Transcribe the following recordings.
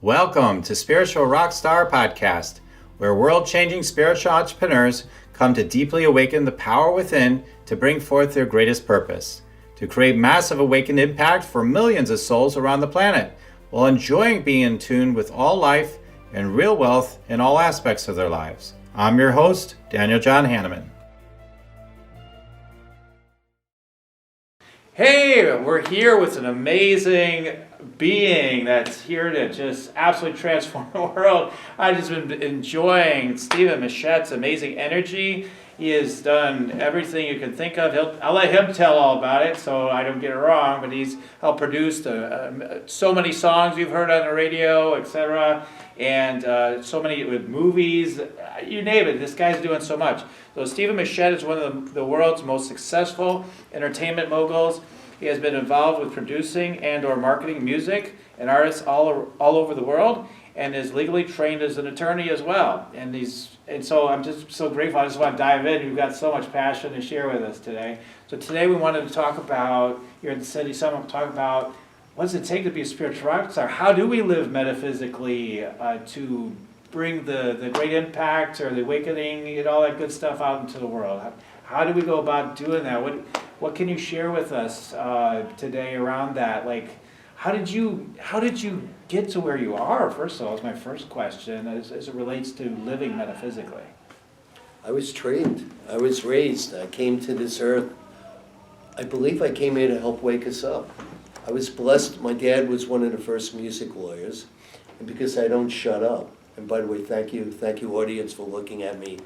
Welcome to Spiritual Rockstar Podcast, where world-changing spiritual entrepreneurs come to deeply awaken the power within to bring forth their greatest purpose, to create massive awakened impact for millions of souls around the planet, while enjoying being in tune with all life and real wealth in all aspects of their lives. I'm your host, Daniel John Hanneman. Hey, we're here with an amazing being that's here to just absolutely transform the world. I've just been enjoying Stephen Machat's amazing energy. He has done everything you can think of. I'll let him tell all about it so I don't get it wrong, but he's helped produce so many songs you've heard on the radio, etc., and so many with movies. You name it, this guy's doing so much. So Stephen Machat is one of the world's most successful entertainment moguls. He has been involved with producing and or marketing music and artists all over the world, and is legally trained as an attorney as well. And so I'm just so grateful. I just want to dive in. You've got so much passion to share with us today. So today we wanted to talk about, here at the City Summit, talk about what does it take to be a spiritual rock star? How do we live metaphysically to bring the great impact or the awakening and all that good stuff out into the world? How do we go about doing that? What can you share with us today around that? Like, how did you get to where you are? First of all, is my first question as it relates to living metaphysically. I was trained. I was raised. I came to this earth. I believe I came here to help wake us up. I was blessed. My dad was one of the first music lawyers, and because I don't shut up. And by the way, thank you, audience, for looking at me.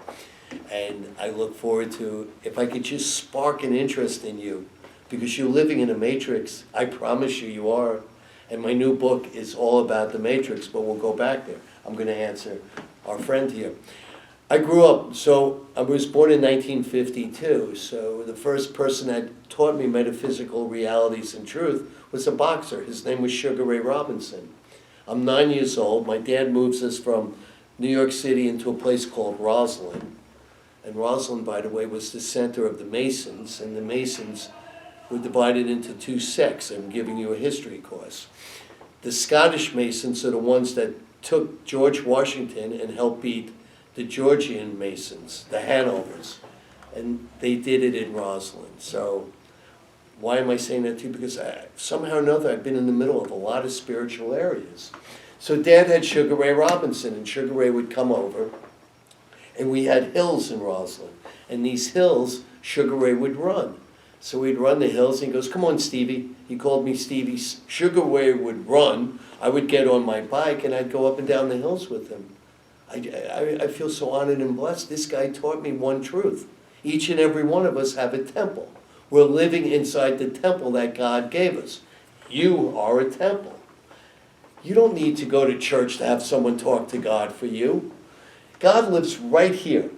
And I look forward to, if I could just spark an interest in you, because you're living in a matrix. I promise you are. And my new book is all about the matrix, but we'll go back there. I'm going to answer our friend here. I grew up, so I was born in 1952, so the first person that taught me metaphysical realities and truth was a boxer. His name was Sugar Ray Robinson. I'm 9 years old. My dad moves us from New York City into a place called Roslyn. And Roslyn, by the way, was the center of the Masons, and the Masons were divided into two sects. I'm giving you a history course. The Scottish Masons are the ones that took George Washington and helped beat the Georgian Masons, the Hanovers, and they did it in Roslyn. So why am I saying that to you? Because somehow or another I've been in the middle of a lot of spiritual areas. So Dad had Sugar Ray Robinson, and Sugar Ray would come over, and we had hills in Roslyn. And these hills, Sugar Ray would run. So we'd run the hills, and he goes, "Come on, Stevie." He called me Stevie. Sugar Ray would run. I would get on my bike, and I'd go up and down the hills with him. I feel so honored and blessed. This guy taught me one truth. Each and every one of us have a temple. We're living inside the temple that God gave us. You are a temple. You don't need to go to church to have someone talk to God for you. God lives right here.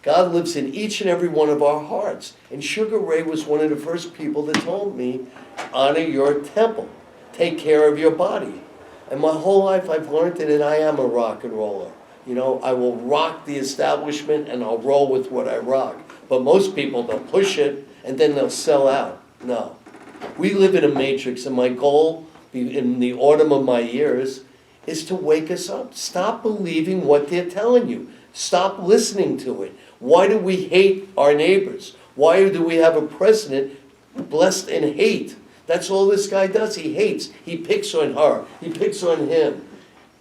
God lives in each and every one of our hearts. And Sugar Ray was one of the first people that told me, honor your temple. Take care of your body. And my whole life I've learned it, and I am a rock and roller. You know, I will rock the establishment and I'll roll with what I rock. But most people, they'll push it and then they'll sell out. No. We live in a matrix, and my goal in the autumn of my years is to wake us up. Stop believing what they're telling you. Stop listening to it. Why do we hate our neighbors? Why do we have a president blessed in hate? That's all this guy does. He hates. He picks on her. He picks on him.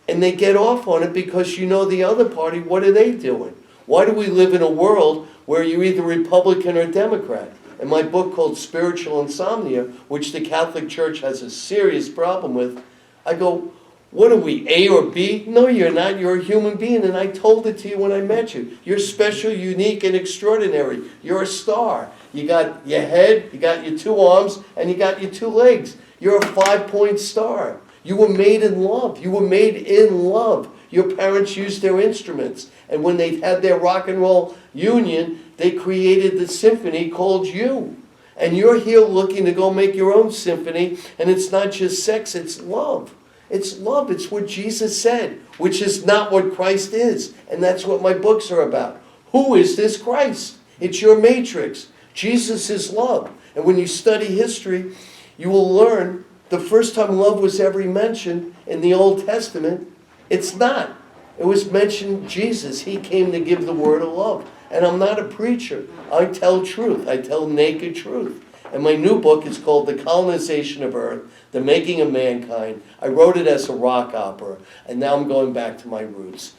And they get off on it because you know the other party, what are they doing? Why do we live in a world where you're either Republican or Democrat? In my book called Spiritual Insomnia, which the Catholic Church has a serious problem with, I go, what are we, A or B? No, you're not. You're a human being, and I told it to you when I met you. You're special, unique, and extraordinary. You're a star. You got your head, you got your two arms, and you got your two legs. You're a 5-point star. You were made in love. You were made in love. Your parents used their instruments, and when they had their rock and roll union, they created the symphony called you. And you're here looking to go make your own symphony, and it's not just sex, it's love. It's love. It's what Jesus said, which is not what Christ is. And that's what my books are about. Who is this Christ? It's your matrix. Jesus is love. And when you study history, you will learn the first time love was ever mentioned in the Old Testament It's not. It was mentioned Jesus. He came to give the word of love. And I'm not a preacher. I tell truth. I tell naked truth. And my new book is called The Colonization of Earth, The Making of Mankind. I wrote it as a rock opera, and now I'm going back to my roots.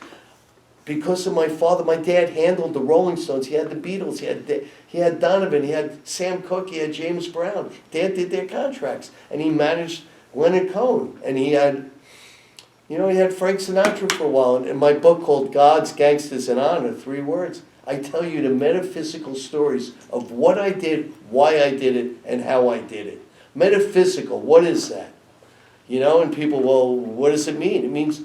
Because of my father, my dad handled the Rolling Stones. He had the Beatles, he had Donovan, he had Sam Cooke, he had James Brown. Dad did their contracts, and he managed Leonard Cohen, and he had Frank Sinatra for a while. And in my book called Gods, Gangsters, and Honor, 3 words, I tell you the metaphysical stories of what I did, why I did it, and how I did it. Metaphysical, what is that? And people, well, what does it mean? It means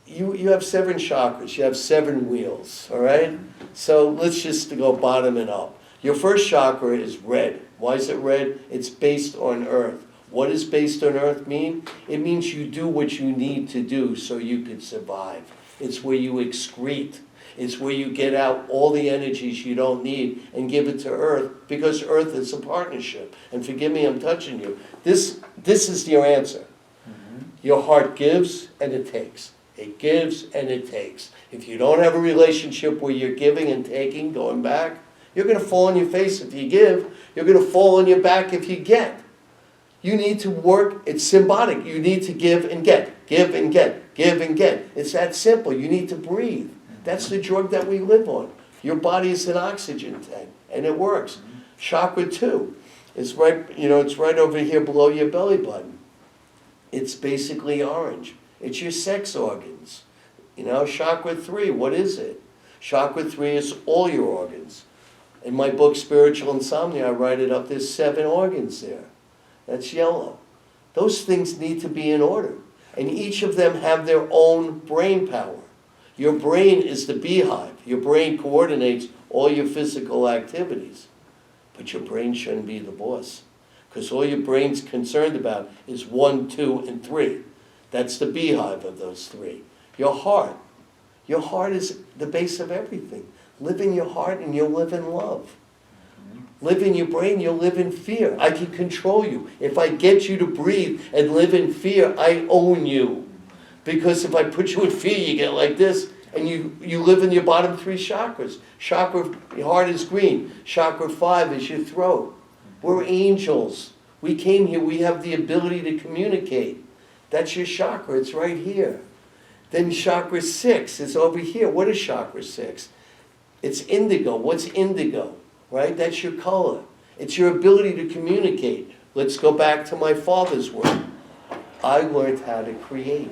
you have 7 chakras, you have 7 wheels, all right? So let's just go bottom and up. Your first chakra is red. Why is it red? It's based on earth. What does based on earth mean? It means you do what you need to do so you could survive. It's where you excrete. It's where you get out all the energies you don't need and give it to earth, because earth is a partnership. And forgive me, I'm touching you. This is your answer. Your heart gives and it takes. It gives and it takes. If you don't have a relationship where you're giving and taking, going back, you're going to fall on your face if you give. You're going to fall on your back if you get. You need to work. It's symbiotic. You need to give and get. Give and get. Give and get. It's that simple. You need to breathe. That's the drug that we live on. Your body is an oxygen tank, and it works. Chakra 2 is right, it's right over here below your belly button. It's basically orange. It's your sex organs. Chakra 3, what is it? Chakra 3 is all your organs. In my book, Spiritual Insomnia, I write it up. There's 7 organs there. That's yellow. Those things need to be in order. And each of them have their own brain power. Your brain is the beehive. Your brain coordinates all your physical activities. But your brain shouldn't be the boss. Because all your brain's concerned about is 1, 2, and 3. That's the beehive of those 3. Your heart. Your heart is the base of everything. Live in your heart and you'll live in love. Live in your brain, you'll live in fear. I can control you. If I get you to breathe and live in fear, I own you. Because if I put you in fear, you get like this, and you live in your bottom 3 chakras. Your heart is green. Chakra 5 is your throat. We're angels. We came here, we have the ability to communicate. That's your chakra, it's right here. Then chakra 6 is over here. What is chakra 6? It's indigo. What's indigo? Right? That's your color. It's your ability to communicate. Let's go back to my father's work. I learned how to create.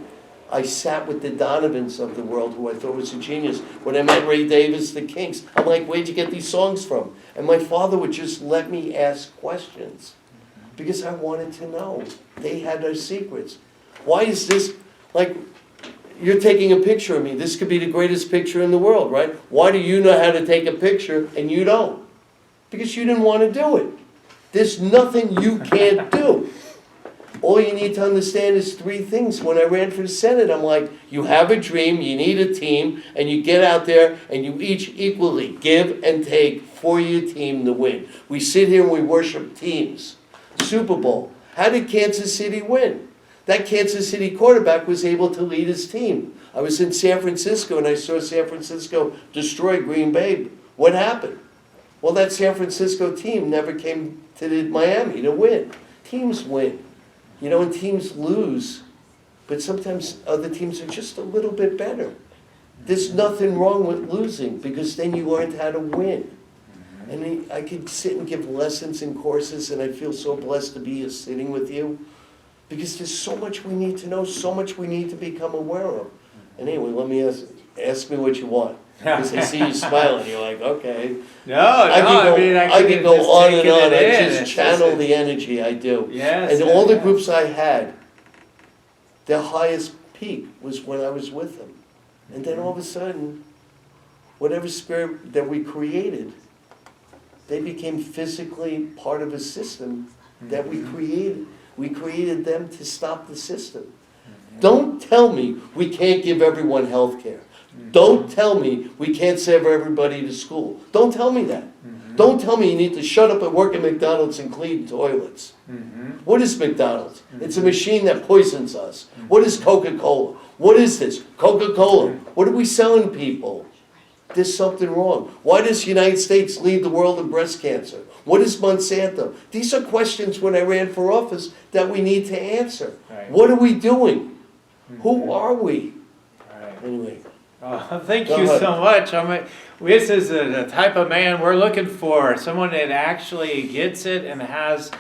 I sat with the Donovans of the world, who I thought was a genius. When I met Ray Davis, the Kinks, I'm like, where'd you get these songs from? And my father would just let me ask questions because I wanted to know. They had their secrets. Why is this, like, you're taking a picture of me. This could be the greatest picture in the world, right? Why do you know how to take a picture and you don't? Because you didn't want to do it. There's nothing you can't do. All you need to understand is 3 things. When I ran for the Senate, I'm like, you have a dream, you need a team, and you get out there and you each equally give and take for your team to win. We sit here and we worship teams. Super Bowl. How did Kansas City win? That Kansas City quarterback was able to lead his team. I was in San Francisco and I saw San Francisco destroy Green Bay. What happened? Well, that San Francisco team never came to Miami to win. Teams win. And teams lose, but sometimes other teams are just a little bit better. There's nothing wrong with losing, because then you learned how to win. And I could sit and give lessons and courses, and I feel so blessed to be here sitting with you, because there's so much we need to know, so much we need to become aware of. And anyway, let me ask me what you want. Because I see you smiling, you're like, okay. I could go on and on. I just channel the energy, I do. Yes, and all the groups I had, their highest peak was when I was with them. And then all of a sudden, whatever spirit that we created, they became physically part of a system that we created. We created them to stop the system. Don't tell me we can't give everyone health care. Don't tell me we can't send everybody to school. Don't tell me that. Don't tell me you need to shut up and work at McDonald's and clean toilets. What is McDonald's? It's a machine that poisons us. What is Coca-Cola? What is this? Coca-Cola. What are we selling people? There's something wrong. Why does the United States lead the world in breast cancer? What is Monsanto? These are questions when I ran for office that we need to answer. Right. What are we doing? Who are we? Right. Anyway. Thank Go you ahead. so much. This is the type of man we're looking for, someone that actually gets it and has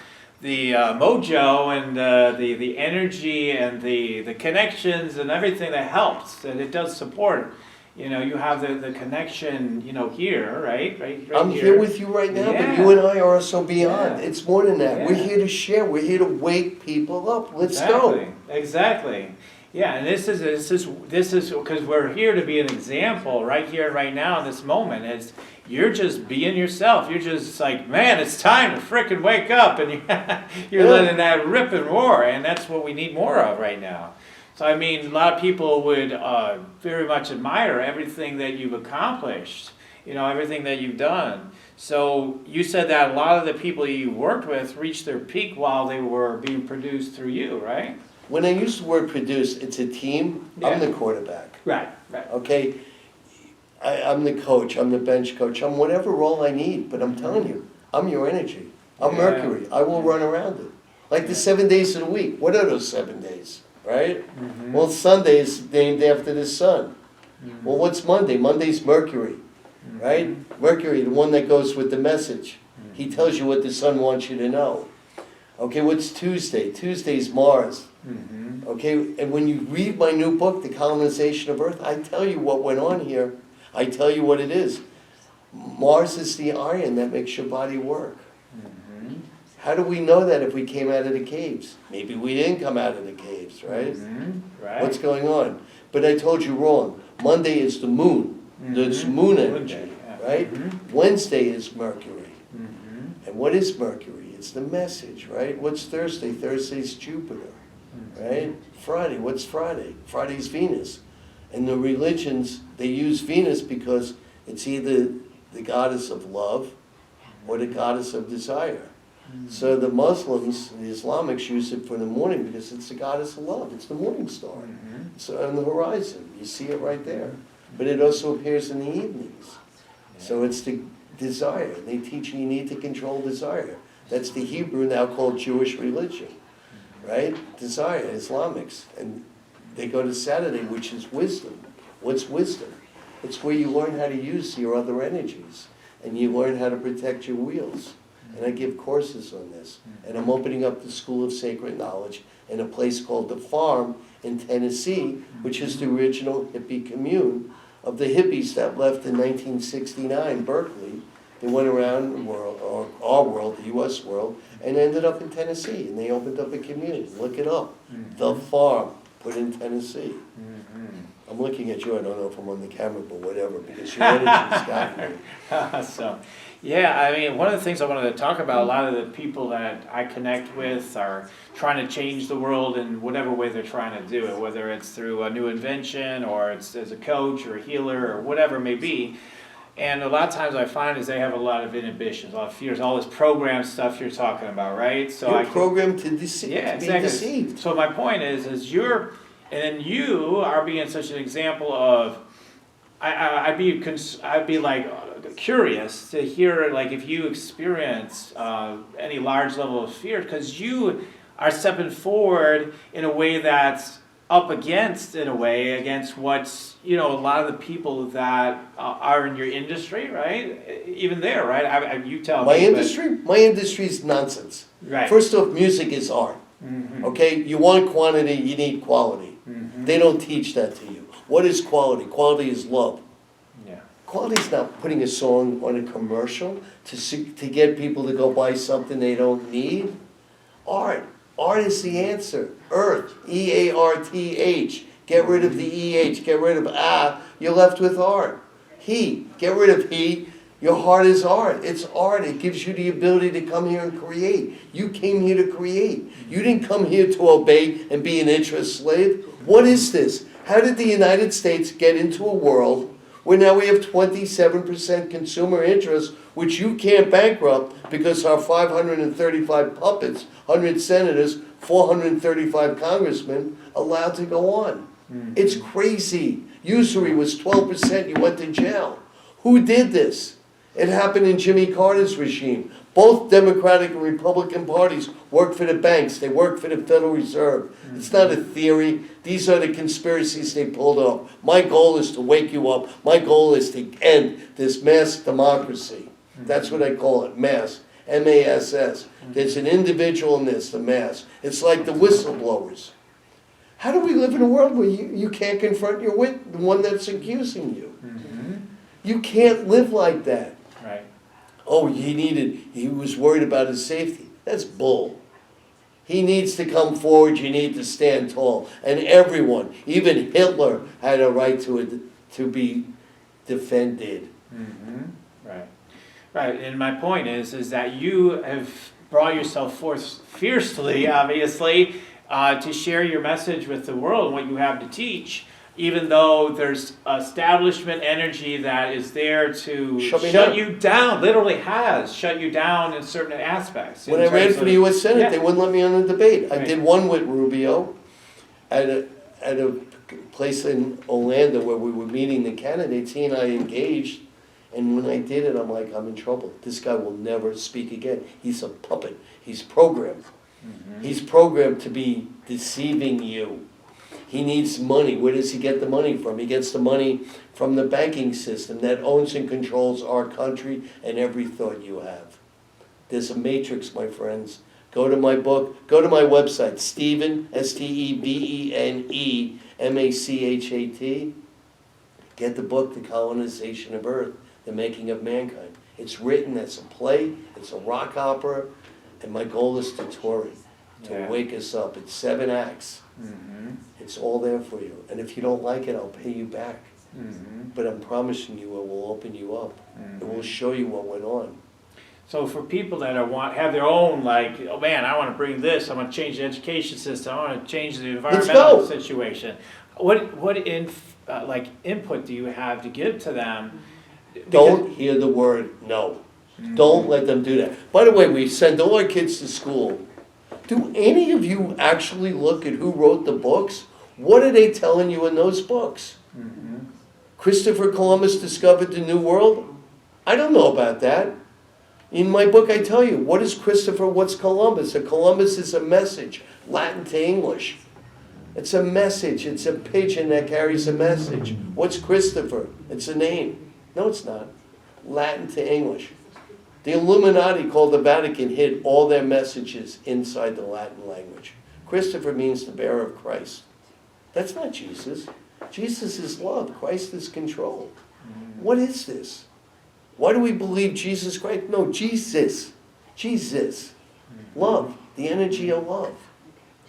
the mojo and the energy and the connections and everything that helps, and it does support. You know, you have the connection, you know, here, right I'm here with you right now, Yeah. but you and I are also beyond. Yeah. It's more than that. Yeah. We're here to share. We're here to wake people up. Let's go. Exactly. Yeah, and this is because we're here to be an example right here, right now, in this moment. It's you're just being yourself. You're just like, man, it's time to frickin' wake up, and you're letting that rip and roar, and that's what we need more of right now. So I mean, a lot of people would very much admire everything that you've accomplished. You know, everything that you've done. So you said that a lot of the people you worked with reached their peak while they were being produced through you, right? When I use the word produce, it's a team. Yeah. I'm the quarterback. Right. Okay? I'm the coach. I'm the bench coach. I'm whatever role I need. But I'm telling you, I'm your energy. I'm Yeah. Mercury. I will run around it. Like the 7 days of the week. What are those 7 days? Right? Mm-hmm. Well, Sunday is named after the sun. Mm-hmm. Well, what's Monday? Monday's Mercury. Right? Mercury, the one that goes with the message. He tells you what the sun wants you to know. Okay, what's Tuesday? Tuesday's Mars. Mm-hmm. Okay, and when you read my new book, The Colonization of Earth, I tell you what went on here. I tell you what it is. Mars is the iron that makes your body work. Mm-hmm. How do we know that if we came out of the caves? Maybe we didn't come out of the caves, right? Mm-hmm. Right. What's going on? But I told you wrong. Monday is the moon. It's Mhm. moon Moon energy, day, yeah. right? Mhm. Wednesday is Mercury. Mm-hmm. And what is Mercury? It's the message, right? What's Thursday? Thursday's Jupiter, right? Friday, what's Friday? Friday's Venus. And the religions, they use Venus because it's either the goddess of love or the goddess of desire. So the Muslims, the Islamics use it for the morning because it's the goddess of love. It's the morning star. Mhm. It's on the horizon. You see it right there. But it also appears in the evenings. So it's the desire. They teach you need to control desire. That's the Hebrew now called Jewish religion, right? Desire, Islamics. And they go to Saturday, which is wisdom. What's wisdom? It's where you learn how to use your other energies. And you learn how to protect your wheels. And I give courses on this. And I'm opening up the School of Sacred Knowledge in a place called The Farm in Tennessee, which is the original hippie commune of the hippies that left in 1969, Berkeley. They went around the world, or our world, the U.S. world, and ended up in Tennessee. And they opened up a commune. Look it up. The Farm, put in Tennessee. I'm looking at you. I don't know if I'm on the camera, but whatever, because your energy's got me. So, yeah, I mean, one of the things I wanted to talk about, a lot of the people that I connect with are trying to change the world in whatever way they're trying to do it, whether it's through a new invention or it's as a coach or a healer or whatever it may be. And a lot of times I find is they have a lot of inhibitions, a lot of fears, all this program stuff you're talking about, right? So You're programmed to deceive, yeah, to be exactly. deceived. So my point is you're, and then you are being such an example of, I'd be like curious to hear like if you experience any large level of fear, because you are stepping forward in a way that's up against, in a way, against what's, you know, a lot of the people that are in your industry, right? Even there, right? You tell My me. my industry is nonsense. Right. First off, music is art. Mm-hmm. Okay, you want quantity, you need quality. Mm-hmm. They don't teach that to you. What is quality? Quality is love. Yeah. Quality is not putting a song on a commercial to get people to go buy something they don't need. Art is the answer. Earth, E-A-R-T-H. Get rid of the E-H, get rid of you're left with art. He, get rid of he. Your heart is art. It's art. It gives you the ability to come here and create. You came here to create. You didn't come here to obey and be an interest slave. What is this? How did the United States get into a world where now we have 27% consumer interest, which you can't bankrupt because our 535 puppets, 100 senators, 435 congressmen allowed to go on? It's crazy. Usury was 12%, you went to jail. Who did this? It happened in Jimmy Carter's regime. Both Democratic and Republican parties work for the banks. They work for the Federal Reserve. It's not a theory. These are the conspiracies they pulled off. My goal is to wake you up. My goal is to end this mass democracy. That's what I call it, mass. M-A-S-S. There's an individual in this, the mass. It's like the whistleblowers. How do we live in a world where you can't confront the one that's accusing you? You can't live like that. Right. Oh, he was worried about his safety. That's bull. He needs to come forward, you need to stand tall. And everyone, even Hitler, had a right to be defended. Right. Right, and my point is that you have brought yourself forth fiercely, obviously, to share your message with the world and what you have to teach, even though there's establishment energy that is there to shut you down, literally has shut you down in certain aspects. When I ran for the U.S. Senate, they wouldn't let me on a debate. I did one with Rubio at a place in Orlando where we were meeting the candidates. He and I engaged, and when I did it, I'm like, I'm in trouble. This guy will never speak again. He's a puppet. He's programmed. He's programmed to be deceiving you. He needs money. Where does he get the money from? He gets the money from the banking system that owns and controls our country and every thought you have. There's a matrix, my friends. Go to my book. Go to my website, Stephen, S-T-E-V-E-N-E, M-A-C-H-A-T. Get the book, The Colonization of Earth, The Making of Mankind. It's written as a play. It's a rock opera. And my goal is to tour it, to wake us up. It's 7 acts. It's all there for you. And if you don't like it, I'll pay you back. But I'm promising you it will open you up. It will show you what went on. So for people that have their own, like, oh man, I want to bring this, I want to change the education system, I want to change the environmental situation. What input do you have to give to them? Don't hear the word no. Don't let them do that. By the way, we send all our kids to school. Do any of you actually look at who wrote the books? What are they telling you in those books? Christopher Columbus discovered the New World? I don't know about that. In my book, I tell you, what is Christopher, what's Columbus? A Columbus is a message, Latin to English. It's a message. It's a pigeon that carries a message. What's Christopher? It's a name. No, it's not. Latin to English. The Illuminati called the Vatican hid all their messages inside the Latin language. Christopher means the bearer of Christ. That's not Jesus. Jesus is love. Christ is control. What is this? Why do we believe Jesus Christ? No, Jesus. Jesus. Love. The energy of love.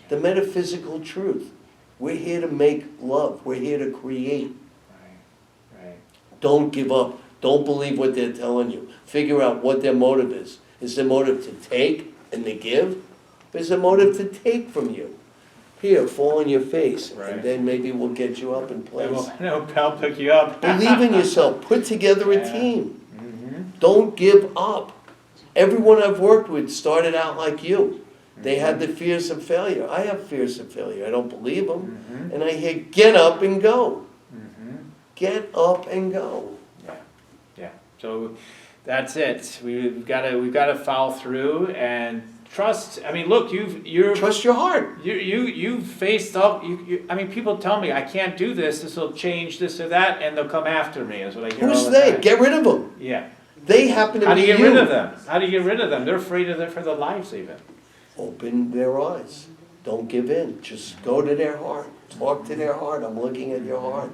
The metaphysical truth. We're here to make love. We're here to create. Right. Don't give up. Don't believe what they're telling you. Figure out what their motive is. Is their motive to take and to give? Or is their motive to take from you? Here, fall on your face, and then maybe we'll get you up in place. I'll pick you up. Believe in yourself. Put together a team. Don't give up. Everyone I've worked with started out like you. They had the fears of failure. I have fears of failure. I don't believe them. And I hear, get up and go. Get up and go. Yeah. So that's it. We've got to follow through and trust. I mean, look, you're trust your heart. You've faced up. I mean, people tell me I can't do this. This will change this or that, and they'll come after me. Is what I hear. Who's all the they? time. Get rid of them. Yeah. They happen to be you. How do you get rid of them? How do you get rid of them? They're afraid of for their lives even. Open their eyes. Don't give in. Just go to their heart. Talk to their heart. I'm looking at your heart.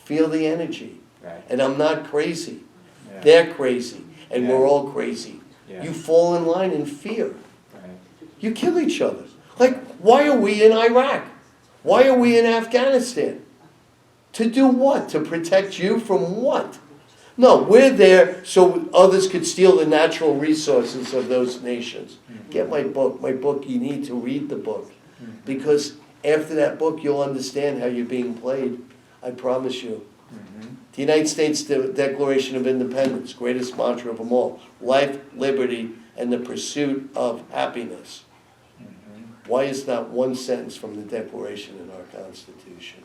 Feel the energy. Right. And I'm not crazy. Yeah. They're crazy. And we're all crazy. Yeah. You fall in line in fear. Right. You kill each other. Like, why are we in Iraq? Why are we in Afghanistan? To do what? To protect you from what? No, we're there so others could steal the natural resources of those nations. Get my book. My book, you need to read the book. Because after that book, you'll understand how you're being played. I promise you. The United States Declaration of Independence, greatest mantra of them all. Life, liberty, and the pursuit of happiness. Why is not one sentence from the Declaration in our Constitution?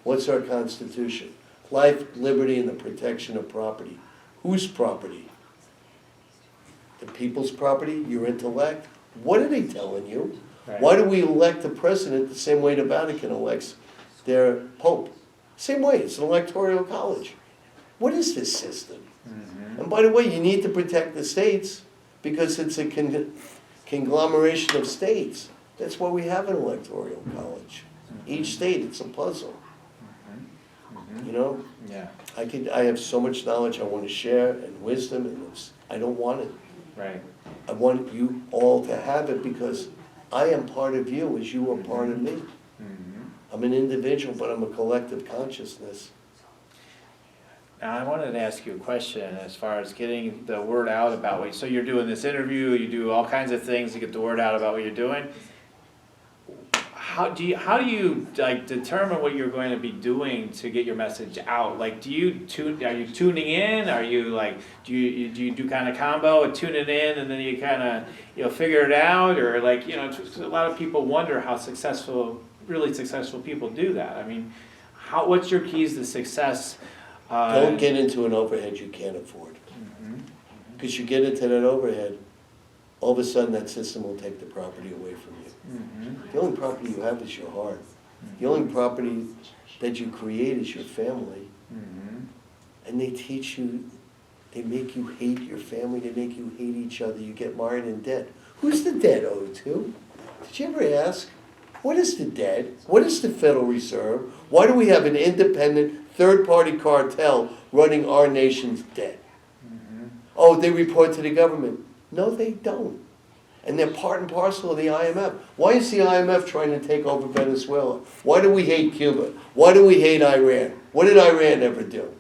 What's our Constitution? Life, liberty, and the protection of property. Whose property? The people's property? Your intellect? What are they telling you? Right. Why do we elect the president the same way the Vatican elects their pope? Same way, it's an electoral college. What is this system? Mm-hmm. And by the way, you need to protect the states because it's a conglomeration of states. That's why we have an electoral college. Each state, it's a puzzle. You know? Yeah. I have so much knowledge I want to share and wisdom, and I don't want it. Right. I want you all to have it because I am part of you as you are part of me. Mm-hmm. I'm an individual, but I'm a collective consciousness. Now, I wanted to ask you a question as far as getting the word out about what, so you're doing this interview, you do all kinds of things to get the word out about what you're doing. How do you like determine what you're going to be doing to get your message out? Like, are you tuning in? Are you like, do you do kind of combo and tune it in and then you kind of, figure it out? Or like, a lot of people wonder how really successful people do that. I mean, what's your keys to success? Don't get into an overhead you can't afford. Because you get into that overhead, all of a sudden that system will take the property away from you. The only property you have is your heart. The only property that you create is your family. And they teach you, they make you hate your family, they make you hate each other, you get married in debt. Who's the debt owed to? Did you ever ask? What is the debt? What is the Federal Reserve? Why do we have an independent third-party cartel running our nation's debt? Oh, they report to the government. No, they don't. And they're part and parcel of the IMF. Why is the IMF trying to take over Venezuela? Why do we hate Cuba? Why do we hate Iran? What did Iran ever do?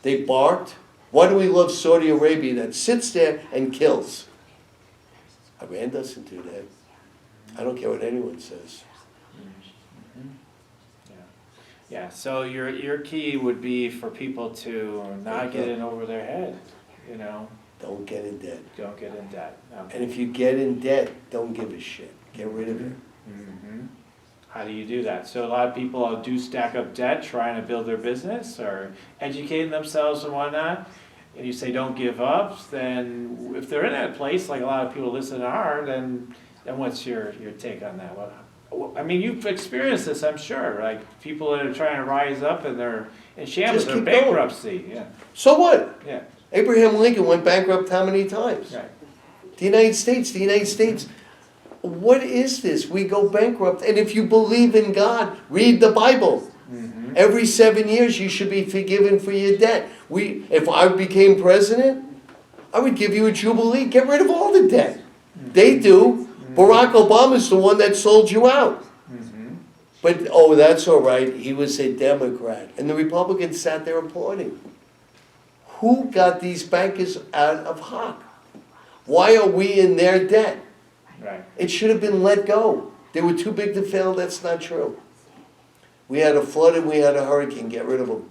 They barked. Why do we love Saudi Arabia that sits there and kills? Iran doesn't do that. I don't care what anyone says. Yeah, so your key would be for people to not get in over their head, Don't get in debt. Don't get in debt. Okay. And if you get in debt, don't give a shit. Get rid of it. How do you do that? So a lot of people do stack up debt trying to build their business or educating themselves and whatnot. And you say don't give up, then if they're in that place, like a lot of people listening are, then what's your take on that? I mean, you've experienced this, I'm sure. Like people that are trying to rise up and they're in shambles, Just they're keep bankruptcy. Yeah. So what? Yeah. Abraham Lincoln went bankrupt how many times? Right. The United States. What is this? We go bankrupt. And if you believe in God, read the Bible. Every 7 years you should be forgiven for your debt. If I became president, I would give you a jubilee. Get rid of all the debt. They do. Barack Obama's the one that sold you out. But, that's all right. He was a Democrat. And the Republicans sat there applauding. Who got these bankers out of hock? Why are we in their debt? Right. It should have been let go. They were too big to fail. That's not true. We had a flood and we had a hurricane. Get rid of them.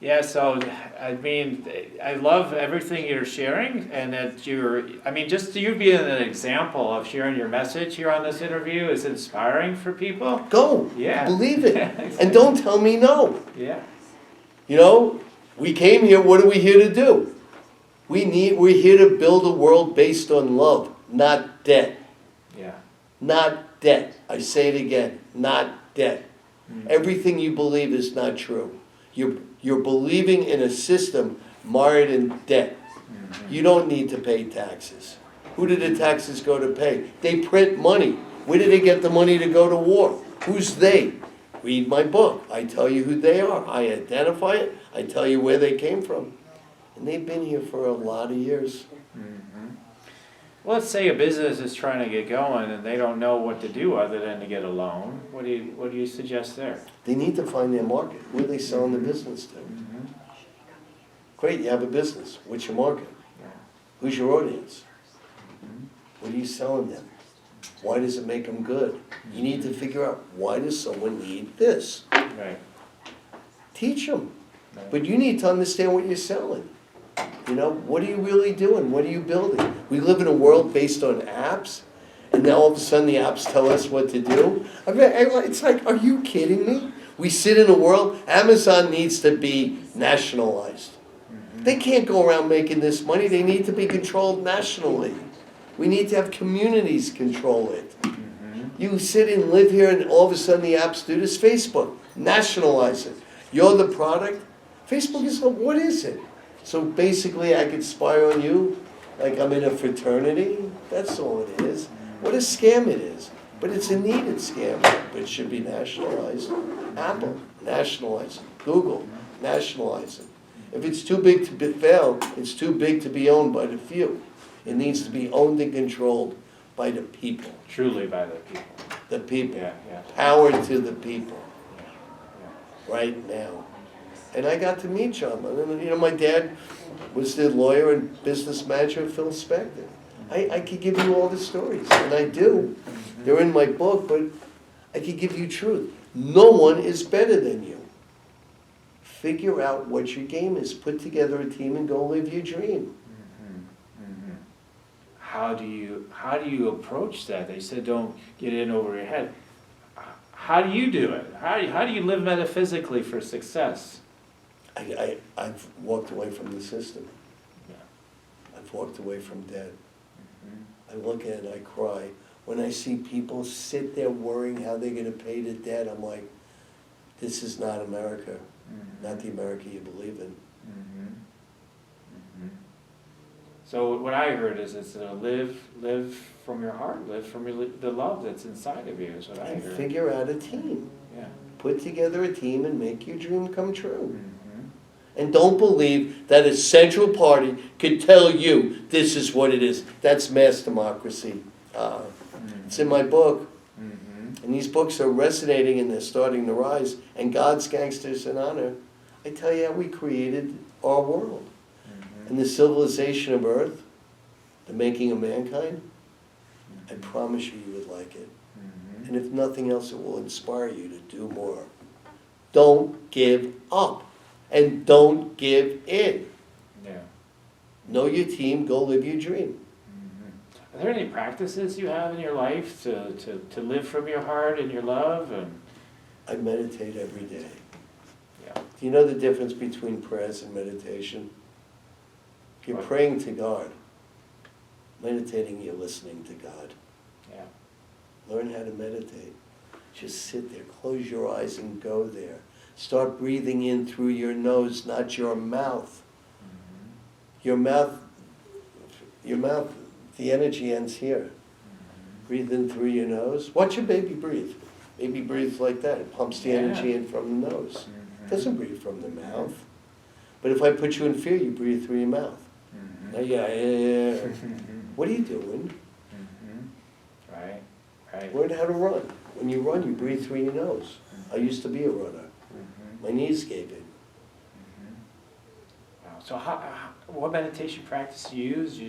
Yeah, so, I mean, I love everything you're sharing and that just you being an example of sharing your message here on this interview is inspiring for people. Go. Yeah. Believe it. Exactly. And don't tell me no. Yeah. We came here, what are we here to do? We're here to build a world based on love, not debt. Yeah. Not debt. I say it again, not debt. Everything you believe is not true. You're believing in a system mired in debt. You don't need to pay taxes. Who did the taxes go to pay? They print money. Where did they get the money to go to war? Who's they? Read my book. I tell you who they are. I identify it. I tell you where they came from. And they've been here for a lot of years. Well, let's say a business is trying to get going and they don't know what to do other than to get a loan. What do you suggest there? They need to find their market. Who are they selling the business to? Great, you have a business. What's your market? Who's your audience? What are you selling them? Why does it make them good? You need to figure out, why does someone need this? Right. Teach them. But you need to understand what you're selling. What are you really doing? What are you building? We live in a world based on apps, And now all of a sudden the apps tell us what to do. I mean, it's like, are you kidding me? We sit in a world, Amazon needs to be nationalized. They can't go around making this money, they need to be controlled nationally. We need to have communities control it. You sit and live here and all of a sudden the apps do this. Facebook, nationalize it. You're the product. Facebook is, what is it? So basically I could spy on you like I'm in a fraternity. That's all it is. What a scam it is. But it's a needed scam. But it should be nationalized. Apple, nationalize it. Google, nationalize it. If it's too big to fail, it's too big to be owned by the few. It needs to be owned and controlled by the people. Truly by the people. The people. Yeah. Power to the people. Yeah. Right now. And I got to meet John. And, my dad was the lawyer and business manager of Phil Spector. I could give you all the stories, and I do. They're in my book, but I could give you truth. No one is better than you. Figure out what your game is. Put together a team and go live your dream. How do you approach that? They said don't get in over your head. How do you do it? How do you live metaphysically for success? I've walked away from the system. Yeah. I've walked away from debt. I look at it and I cry. When I see people sit there worrying how they're going to pay the debt, I'm like, this is not America. Not the America you believe in. So what I heard is it's live from your heart, live from the love that's inside of you is what I And heard. figure out a team. Yeah. Put together a team and make your dream come true. And don't believe that a central party could tell you this is what it is. That's mass democracy. It's in my book. And these books are resonating and they're starting to rise. And God's Gangsters in Honor, I tell you how we created our world. And the civilization of Earth, the making of mankind, I promise you would like it. And if nothing else, it will inspire you to do more. Don't give up. And don't give in. Yeah. Know your team, go live your dream. Are there any practices you have in your life to live from your heart and your love? And I meditate every day. yeah. Do you know the difference between prayers and meditation? You're What? praying to God. Meditating, you're listening to God. Yeah. Learn how to meditate. Just sit there, close your eyes and go there. Start breathing in through your nose, not your mouth. Your mouth, the energy ends here. Breathe in through your nose. Watch your baby breathe. Baby breathes like that. It pumps the energy in from the nose. It doesn't breathe from the mouth. But if I put you in fear, you breathe through your mouth. Now, yeah. What are you doing? Right. Learn how to run. When you run, you breathe through your nose. I used to be a runner. My knees gave in. Wow. So what meditation practice do you use?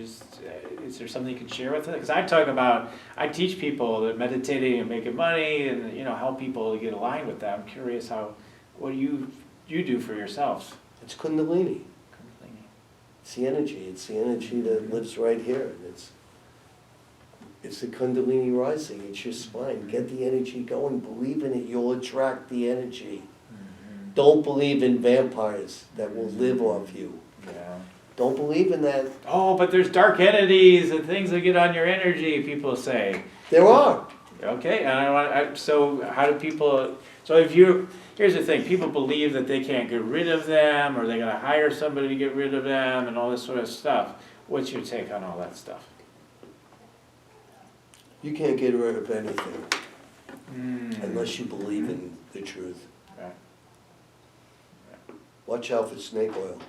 Is there something you can share with it? Because I teach people that meditating and making money and help people to get aligned with that. I'm curious what do you do for yourselves? It's Kundalini. It's the energy. It's the energy that lives right here. And it's the Kundalini rising. It's your spine. Get the energy going. Believe in it. You'll attract the energy. Don't believe in vampires that will live off you. Yeah. Don't believe in that. Oh, but there's dark entities and things that get on your energy, people say. There are. Okay, and so how do people, here's the thing, people believe that they can't get rid of them, or they gotta hire somebody to get rid of them, and all this sort of stuff. What's your take on all that stuff? You can't get rid of anything unless you believe in the truth. Right. Watch out for snake oil.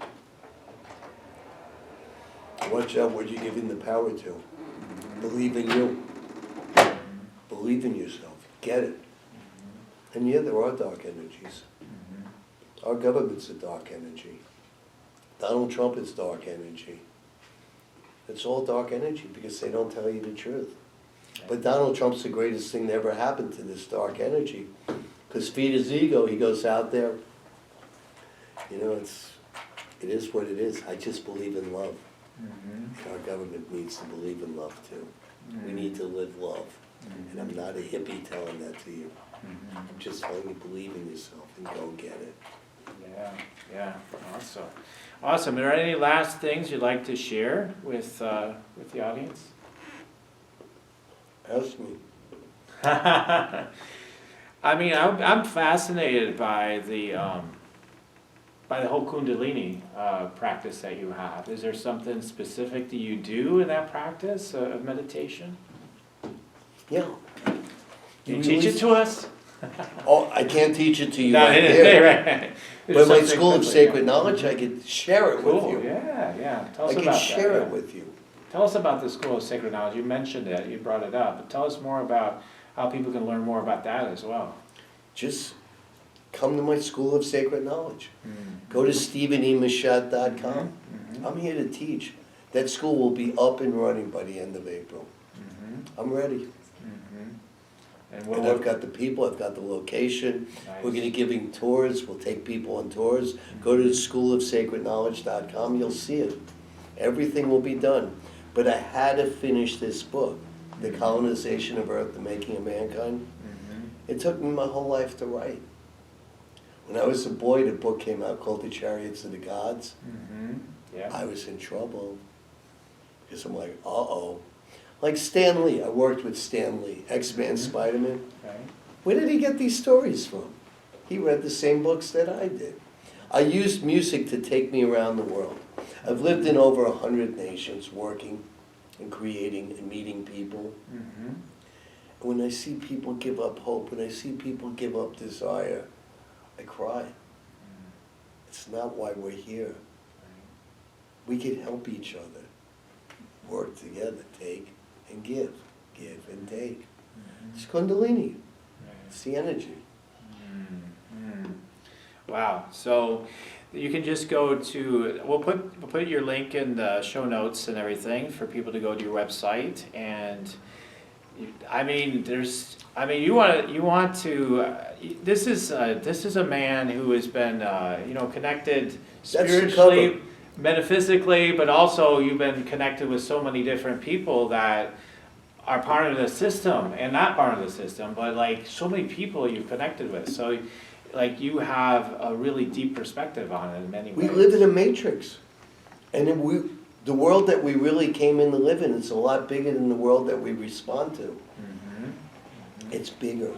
Watch out what you're giving the power to. Believe in you. Believe in yourself. Get it. And yeah, there are dark energies. Our government's a dark energy. Donald Trump is dark energy. It's all dark energy because they don't tell you the truth. But Donald Trump's the greatest thing that ever happened to this dark energy. Because feed his ego, he goes out there. It is what it is. I just believe in love. Our government needs to believe in love too. We need to live love. And I'm not a hippie telling that to you. I'm just telling you, believe in yourself and go get it. Yeah, awesome. Awesome. Are there any last things you'd like to share with the audience? Ask me. I mean, I'm fascinated by the whole Kundalini practice that you have. Is there something specific that you do in that practice of meditation? Yeah. Can you teach it to us? Oh, I can't teach it to you No, right here. right. But my School of Sacred Knowledge, I could share it with Cool, you. yeah. Tell us I about can that. share it Yeah. with you. Tell us about the School of Sacred Knowledge. You mentioned it, you brought it up, but tell us more about how people can learn more about that as well. Just come to my School of Sacred Knowledge. Go to StephenEMachat.com. I'm here to teach. That school will be up and running by the end of April. I'm ready. And I've got the people, I've got the location. Nice. We're going to giving tours. We'll take people on tours. Go to SchoolofSacredKnowledge.com. You'll see it. Everything will be done. But I had to finish this book, The Colonization of Earth, The Making of Mankind. It took me my whole life to write. When I was a boy, the book came out called The Chariots of the Gods. Yeah. I was in trouble. Because I'm like, uh-oh. Like Stan Lee. I worked with Stan Lee, X-Man, Spider-Man. Right. Where did he get these stories from? He read the same books that I did. I used music to take me around the world. I've lived in over 100 nations, working and creating and meeting people. And when I see people give up hope, when I see people give up desire, I cry. It's not why we're here. We can help each other. Work together, take and give and take. It's Kundalini. It's the energy. Wow. So you can just go to, we'll put your link in the show notes and everything for people to go to your website. And you want to. This is a man who has been connected spiritually, metaphysically, but also you've been connected with so many different people that are part of the system and not part of the system, but like so many people you've connected with. So like you have a really deep perspective on it in many ways. We live in a matrix. And the world that we really came in to live in is a lot bigger than the world that we respond to. It's bigger.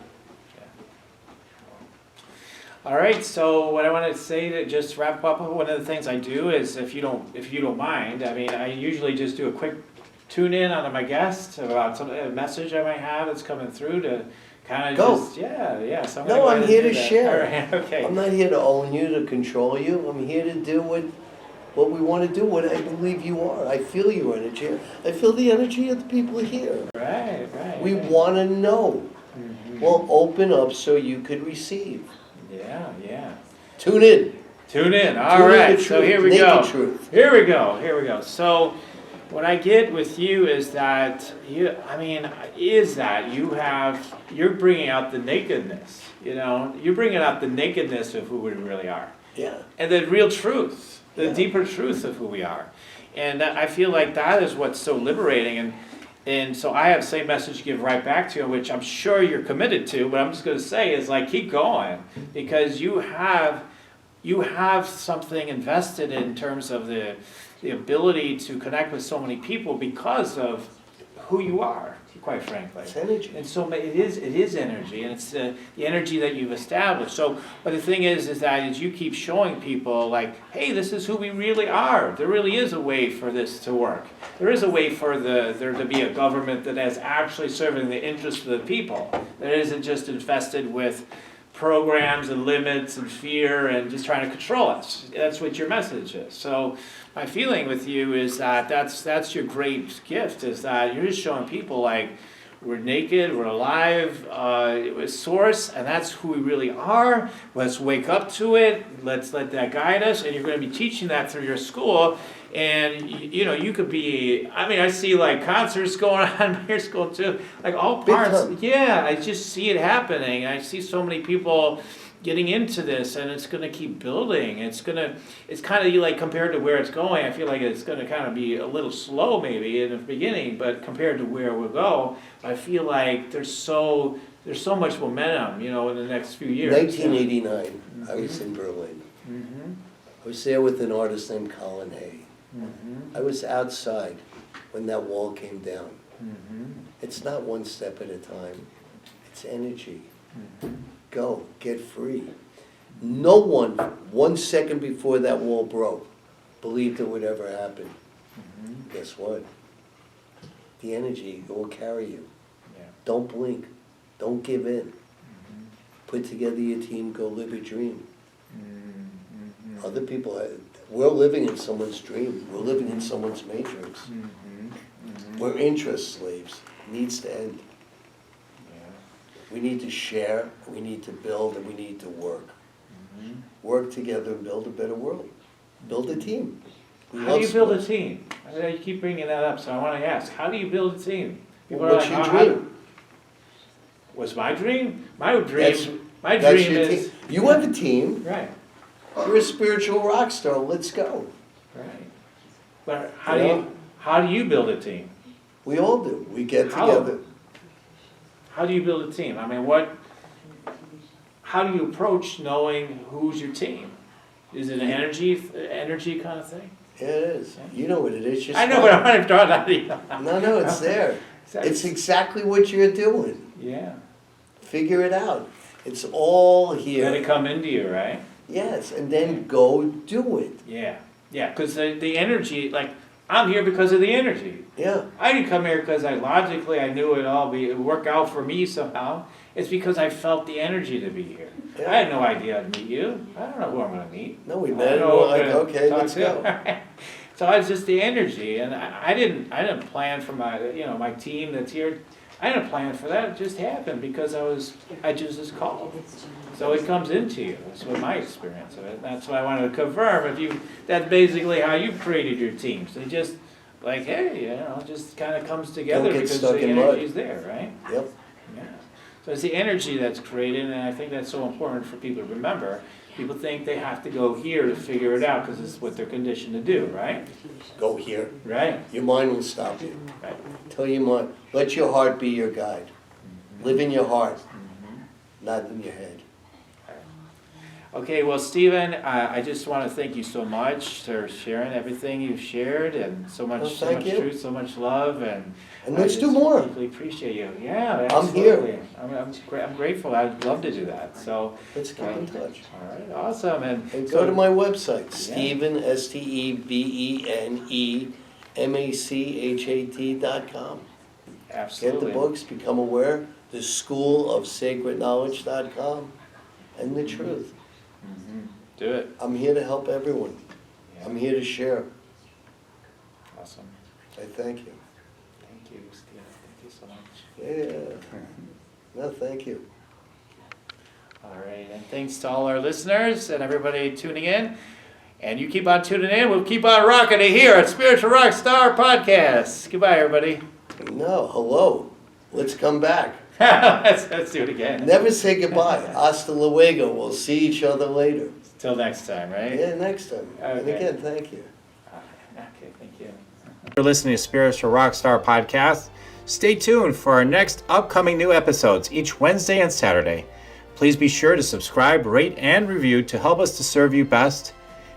All right, so what I wanted to say to just wrap up, one of the things I do is, if you don't mind, I usually just do a quick tune in on my guest about a message I might have that's coming through to kind of just, yeah. So I'm here to share. All right, okay. I'm not here to own you, to control you. I'm here to do what we want to do, what I believe you are. I feel your energy. I feel the energy of the people here. Right. We want to know. Well, open up so you could receive. Yeah. Tune in. All right. So here we go. Truth. Here we go. So what I get with you is that you're bringing out the nakedness. You're bringing out the nakedness of who we really are. Yeah. And the real truth, the deeper truth of who we are. And I feel like that is what's so liberating. And so I have the same message to give right back to you, which I'm sure you're committed to, but I'm just going to say is like, keep going, because you have something invested in terms of the ability to connect with so many people because of who you are, quite frankly. It's energy. And so it is energy, and it's the energy that you've established. So, but the thing is that as you keep showing people, like, hey, this is who we really are. There really is a way for this to work. There is a way for there to be a government that is actually serving the interests of the people. That isn't just infested with programs and limits and fear and just trying to control us. That's what your message is. So my feeling with you is that that's your great gift, is that you're just showing people like we're naked, we're alive, with source, and that's who we really are. Let's wake up to it. Let's let that guide us. And you're going to be teaching that through your school. And you know, you could be, I mean, I see like concerts going on in your school too, like all Big parts. time. Yeah, I just see it happening. I see so many people getting into this, and it's going to keep building. It's kind of like compared to where it's going, I feel like it's going to kind of be a little slow maybe in the beginning, but compared to where we'll go, I feel like there's so much momentum, you know, in the next few years. 1989, I was in Berlin. Mm-hmm. I was there with an artist named Colin Hay. Mm-hmm. I was outside when that wall came down. Mm-hmm. It's not one step at a time. It's energy. Mm-hmm. Go, get free. No one, 1 second before that wall broke, believed it would ever happen. Mm-hmm. Guess what? The energy will carry you. Yeah. Don't blink. Don't give in. Mm-hmm. Put together your team, go live a dream. Mm-hmm. Other people, we're living in someone's dream. We're living in someone's matrix. Mm-hmm. Mm-hmm. We're interest slaves. It needs to end. Yeah. We need to share, we need to build, and we need to work. Mm-hmm. Work together and build a better world. Build a team. We How do love you build a sports. team? You keep bringing that up, so I want to ask, how do you build a team? People Well, are what's like, your "How- dream? What's my dream? My That's dream your is... team. You have a team. Right, You're a spiritual rock star. Let's go. right. But Yeah. how do you build a team? We all do. We get How? together. How do you build a team? I mean, how do you approach knowing who's your team? Is it an energy kind of thing? Yeah, it is. You know what it is. Just I know, but I want to draw that. No, it's there. It's exactly what you're doing. Yeah. Figure it out. It's all Let it here. come into you, right? Yes, and then go do it. Yeah. Yeah, because the energy, like, I'm here because of the energy. Yeah. I didn't come here because I knew it would work out for me somehow. It's because I felt the energy to be here. Yeah. I had no idea I'd meet you. I don't know who I'm going to meet. No, we I met. don't And know we're who I'm like, gonna okay, talk let's to. go. So it's just the energy, and I didn't plan for my team that's here. I didn't plan for that. It just happened because I just was called. So it comes into you. That's what my experience of it. That's why I wanted to confirm that's basically how you created your teams. They just like, hey, it just kind of comes together Don't get because stuck the in mud. energy's there, right? Yep. Yeah. So it's the energy that's created, and I think that's so important for people to remember. People think they have to go here to figure it out because it's what they're conditioned to do, right? Go here. Right. Your mind will stop you. Right. Tell your mind. Let your heart be your guide. Live in your heart, not in your head. Okay, well, Stephen, I just want to thank you so much for sharing everything you've shared, and so much, Well, so thank much you. truth, so much love, and Let's I do just more. deeply appreciate you. Yeah, I'm here. absolutely. I'm grateful. I'd love to do that. So, Let's keep in touch. all right, awesome, and And so- go to my website, Yeah. Stephen, StevenEMachat.com. Get absolutely. the books, become aware, the schoolofsacredknowledge.com, and the truth. Mhm. Do it. I'm here to help everyone. Yeah. I'm here to share. Awesome. I thank you. Thank you, Stephen. Thank you so much. Yeah. No, thank you. All right, and thanks to all our listeners and everybody tuning in. And you keep on tuning in. We'll keep on rocking it here at Spiritual Rockstar Podcast. Goodbye, everybody. No, hello. Let's come back. Let's do it again. Never say goodbye. Hasta luego. We'll see each other later. Till next time, right? Yeah, next time. And Okay. again, thank you. Okay, thank you. You're listening to Spiritual Rockstar Podcast. Stay tuned for our next upcoming new episodes each Wednesday and Saturday. Please be sure to subscribe, rate, and review to help us to serve you best.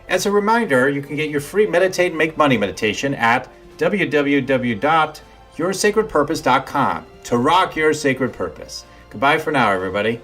As a reminder, you can get your free Meditate and Make Money meditation at www.yoursacredpurpose.com to rock your sacred purpose. Goodbye for now, everybody.